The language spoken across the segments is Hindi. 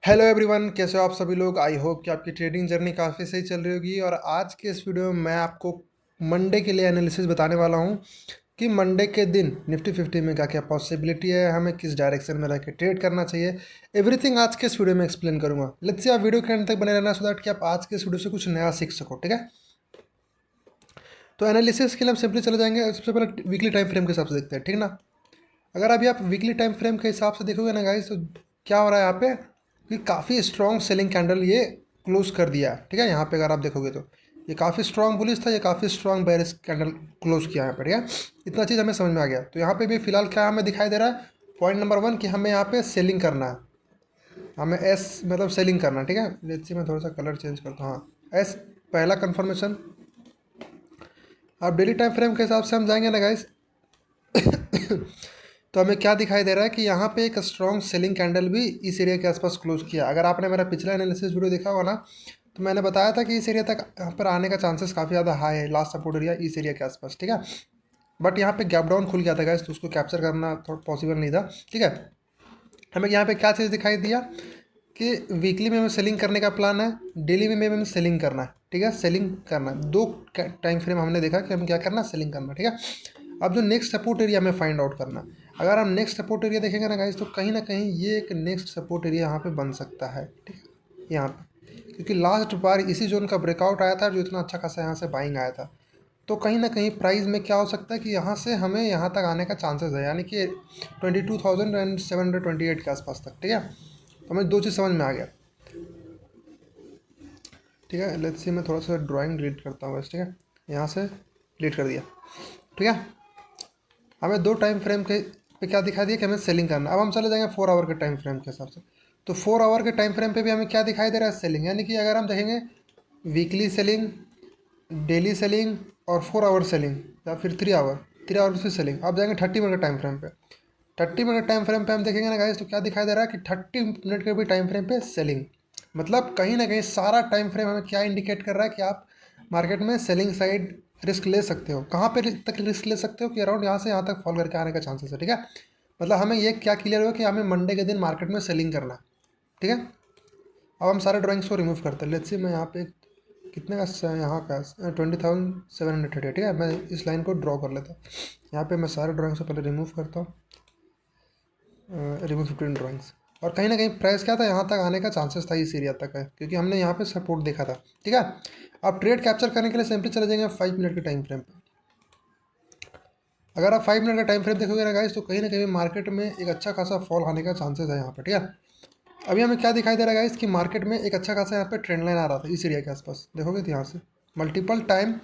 हेलो एवरीवन, कैसे हो आप सभी लोग। आई होप कि आपकी ट्रेडिंग जर्नी काफ़ी सही चल रही होगी। और आज के इस वीडियो में मैं आपको मंडे के लिए एनालिसिस बताने वाला हूं कि मंडे के दिन निफ्टी 50 में क्या क्या पॉसिबिलिटी है, हमें किस डायरेक्शन में रह के ट्रेड करना चाहिए। एवरीथिंग आज के इस वीडियो में एक्सप्लेन करूंगा। लेट्स से आप वीडियो के एंड तक बने रहना सो दैट कि आप आज के इस वीडियो से कुछ नया सीख सको। ठीक है, तो एनालिसिस के लिए हम सिंपली चले जाएंगे। सबसे पहले वीकली टाइम फ्रेम के हिसाब से देखते हैं, ठीक ना। अगर अभी आप वीकली टाइम फ्रेम के हिसाब से देखोगे ना गाइस, तो क्या हो रहा है यहाँ पे कि काफ़ी स्ट्रॉन्ग सेलिंग कैंडल ये क्लोज कर दिया है। ठीक है, यहाँ पे अगर आप देखोगे तो ये काफ़ी स्ट्रॉन्ग बुलिश था, ये काफ़ी स्ट्रॉन्ग बेरिश कैंडल क्लोज किया यहाँ पर। ठीक है, इतना चीज़ हमें समझ में आ गया। तो यहाँ पे भी फिलहाल क्या हमें दिखाई दे रहा है, पॉइंट नंबर 1 कि हमें यहाँ पे सेलिंग करना है, हमें एस मतलब सेलिंग करना है। ठीक है, लेट्स सी मैं थोड़ा सा कलर चेंज करता हूँ। हाँ, एस पहला कन्फर्मेशन। अब डेली टाइम फ्रेम के हिसाब से हम जाएंगे ना गाइस, तो हमें क्या दिखाई दे रहा है कि यहाँ पे एक स्ट्रॉन्ग सेलिंग कैंडल भी इस एरिया के आसपास क्लोज किया। अगर आपने मेरा पिछला एनालिसिस वीडियो देखा होगा ना, तो मैंने बताया था कि इस एरिया तक यहाँ पर आने का चांसेस काफ़ी ज़्यादा हाई है, लास्ट सपोर्ट एरिया इस एरिया के आसपास। ठीक है, बट यहाँ पे गैप डाउन खुल गया था गाइस, तो उसको कैप्चर करना थोड़ा पॉसिबल नहीं था। ठीक है, हमें यहाँ पे क्या चीज़ दिखाई दिया कि वीकली में हमें सेलिंग करने का प्लान है, डेली में हमें सेलिंग करना है। ठीक है, सेलिंग करना है। दो टाइम फ्रेम हमने देखा कि हमें क्या करना है, सेलिंग करना। ठीक है, अब जो नेक्स्ट सपोर्ट एरिया हमें फाइंड आउट करना है। अगर हम नेक्स्ट सपोर्ट एरिया देखेंगे ना गाइस, तो कहीं ना कहीं ये एक नेक्स्ट सपोर्ट एरिया यहाँ पे बन सकता है। ठीक है, यहाँ पे क्योंकि लास्ट बार इसी जोन का ब्रेकआउट आया था, जो इतना अच्छा खासा यहाँ से बाइंग आया था। तो कहीं ना कहीं प्राइस में क्या हो सकता है कि यहाँ से हमें यहाँ तक आने का चांसेस है, यानी कि 22,728 के आसपास तक। ठीक है, तो हमें दो चीज़ समझ में आ गया। ठीक है, लेट्स सी मैं थोड़ा सा ड्राइंग डिलीट करता हूँ बस। ठीक है, यहाँ से डिलीट कर दिया। ठीक है, हमें दो टाइम फ्रेम के पे क्या दिखा दिया कि हमें सेलिंग करना। अब हम चले जाएंगे 4 आवर के टाइम फ्रेम के हिसाब से। तो 4 आवर के टाइम फ्रेम पे भी हमें क्या दिखाई दे रहा है, सेलिंग। यानी कि अगर हम देखेंगे वीकली सेलिंग, डेली सेलिंग और 4 आवर सेलिंग, या फिर 3 आवर से सेलिंग। आप जाएंगे 30 मिनट के टाइम फ्रेम पे। 30 मिनट टाइम फ्रेम पे हम देखेंगे ना गाइस, तो क्या दिखाई दे रहा है कि 30 मिनट के भी टाइम फ्रेम पे सेलिंग। मतलब कहीं ना कहीं सारा टाइम फ्रेम हमें क्या इंडिकेट कर रहा है कि आप मार्केट में सेलिंग साइड रिस्क ले सकते हो। कहाँ पे तक रिस्क ले सकते हो कि अराउंड यहाँ से यहाँ तक फॉल करके आने का चांसेस है। ठीक है, मतलब हमें ये क्या क्लियर हुआ कि हमें मंडे के दिन मार्केट में सेलिंग करना है। ठीक है, अब हम सारे ड्राइंग्स को रिमूव करते हैं। लेट्स सी मैं यहाँ पे कितने का यहाँ का 20,730। ठीक है, मैं इस लाइन को ड्रॉ कर लेता हूँ। यहाँ पे मैं सारे ड्राइंग्स को पहले रिमूव करता हूँ, रिमूव 15 ड्राइंग्स। और कहीं ना कहीं प्राइस क्या था, यहाँ तक आने का चांसेस था, इस एरिया तक है, क्योंकि हमने यहाँ पे सपोर्ट देखा था। ठीक है, अब ट्रेड कैप्चर करने के लिए सिंपली चले जाएंगे 5 मिनट के टाइम फ्रेम पे। अगर आप 5 मिनट का टाइम फ्रेम देखोगे ना गाइस, तो कहीं ना कहीं मार्केट में एक अच्छा खासा फॉल आने का चांसेस है यहाँ पर। ठीक है, अभी हमें क्या दिखाई दे रहा है गाइस कि मार्केट में एक अच्छा खासा यहाँ पे ट्रेंड लाइन आ रहा था इस एरिया के आसपास। देखोगे तो यहाँ से मल्टीपल टाइम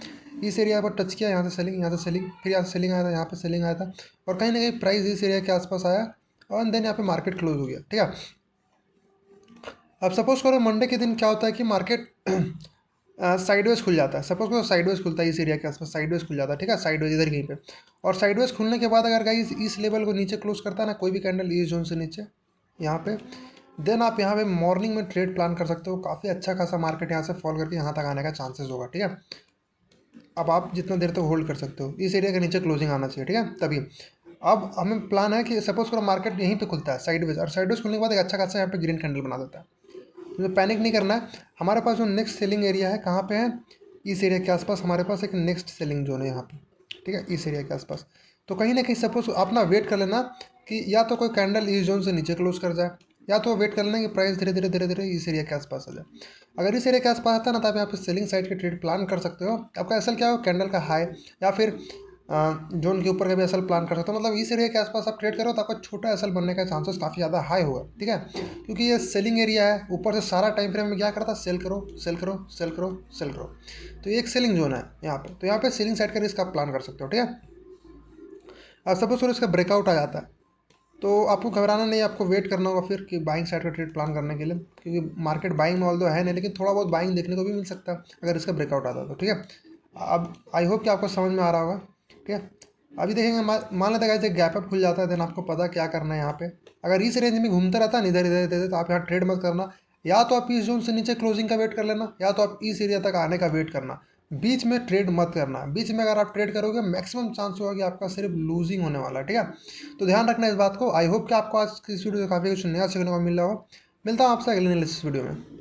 इस एरिया पर टच किया, यहाँ से सेलिंग, यहाँ से सेलिंग, फिर यहाँ से सेलिंग आया था, यहाँ पे सेलिंग आया था, और कहीं ना कहीं प्राइस इस एरिया के आसपास आया, और देन यहाँ पे मार्केट क्लोज हो गया। ठीक है, अब सपोज करो मंडे के दिन क्या होता है कि मार्केट साइडवेज खुल जाता है। सपोज करो साइडवेज खुलता है इस एरिया के आसपास, साइडवेज खुल जाता है। ठीक है, साइडवेज इधर कहीं पे, और साइडवेज खुलने के बाद अगर गाइस इस लेवल को नीचे क्लोज करता है ना, कोई भी कैंडल इस जोन से नीचे यहाँ पे, देन आप यहाँ पे मॉर्निंग में ट्रेड प्लान कर सकते हो। काफ़ी अच्छा खासा मार्केट यहाँ से फॉल करके यहाँ तक आने का चांसेस होगा। ठीक है, अब आप जितना देर तक होल्ड कर सकते हो, इस एरिया के नीचे क्लोजिंग आना चाहिए। ठीक है, तभी अब हमें प्लान है कि सपोज करो मार्केट यहीं पे खुलता है साइडवेज, और साइडवेज खुलने के बाद एक अच्छा खासा यहाँ पे ग्रीन कैंडल बना देता है, तो पैनिक नहीं करना है। हमारे पास जो नेक्स्ट सेलिंग एरिया है कहाँ पे है, इस एरिया के आसपास हमारे पास एक नेक्स्ट सेलिंग जोन है यहाँ पे। ठीक है, इस एरिया के आसपास। तो कहीं ना कहीं सपोज अपना वेट कर लेना कि या तो कोई कैंडल इस जोन से नीचे क्लोज कर जाए, या तो वेट कर लेना कि प्राइस धीरे धीरे धीरे धीरे इस एरिया के आसपास आ जाए। अगर इस एरिया के आसपास आता है ना, तो आप यहाँ पे सेलिंग साइड के ट्रेड प्लान कर सकते हो। आपका असल क्या हो, कैंडल का हाई या फिर जोन के ऊपर का भी असल प्लान कर सकते हो। मतलब इस एरिया के आसपास आप ट्रेड करो तो आपका छोटा असल बनने का चांसेस काफ़ी ज़्यादा हाई होगा। ठीक है, क्योंकि ये सेलिंग एरिया है, ऊपर से सारा टाइम फ्रेम में क्या करता है, सेल करो सेल करो सेल करो सेल करो। तो ये एक सेलिंग जोन है यहाँ पे, तो यहाँ पे सेलिंग साइड का रिस्क आप प्लान कर सकते हो। ठीक है, अब सपोज करो इसका ब्रेकआउट आ जाता है, तो आपको घबराना नहीं, आपको वेट करना होगा फिर कि बाइंग साइड का ट्रेड प्लान करने के लिए, क्योंकि मार्केट बाइंग में ऑल्दो है नहीं, लेकिन थोड़ा बहुत बाइंग देखने को भी मिल सकता है अगर इसका ब्रेकआउट आता है तो। ठीक है, अब आई होप कि आपको समझ में आ रहा होगा। ठीक है, अभी देखेंगे मान लेते हैं गैप अप खुल जाता है, देन आपको पता क्या करना है। यहाँ पे अगर इस रेंज में घूमता रहता है इधर इधर इधर, तो आप यहाँ ट्रेड मत करना। या तो आप इस जोन से नीचे क्लोजिंग का वेट कर लेना, या तो आप इस एरिया तक आने का वेट करना। बीच में ट्रेड मत करना। बीच में अगर आप ट्रेड करोगे, मैक्सिमम चांस होगा कि आपका सिर्फ लूजिंग होने वाला है। ठीक है, तो ध्यान रखना इस बात को। आई होप कि आपको आज की इस वीडियो से काफ़ी कुछ नया सीखने को मिल रहा हो। मिलता हूँ आपसे अगले एनालिसिस वीडियो में।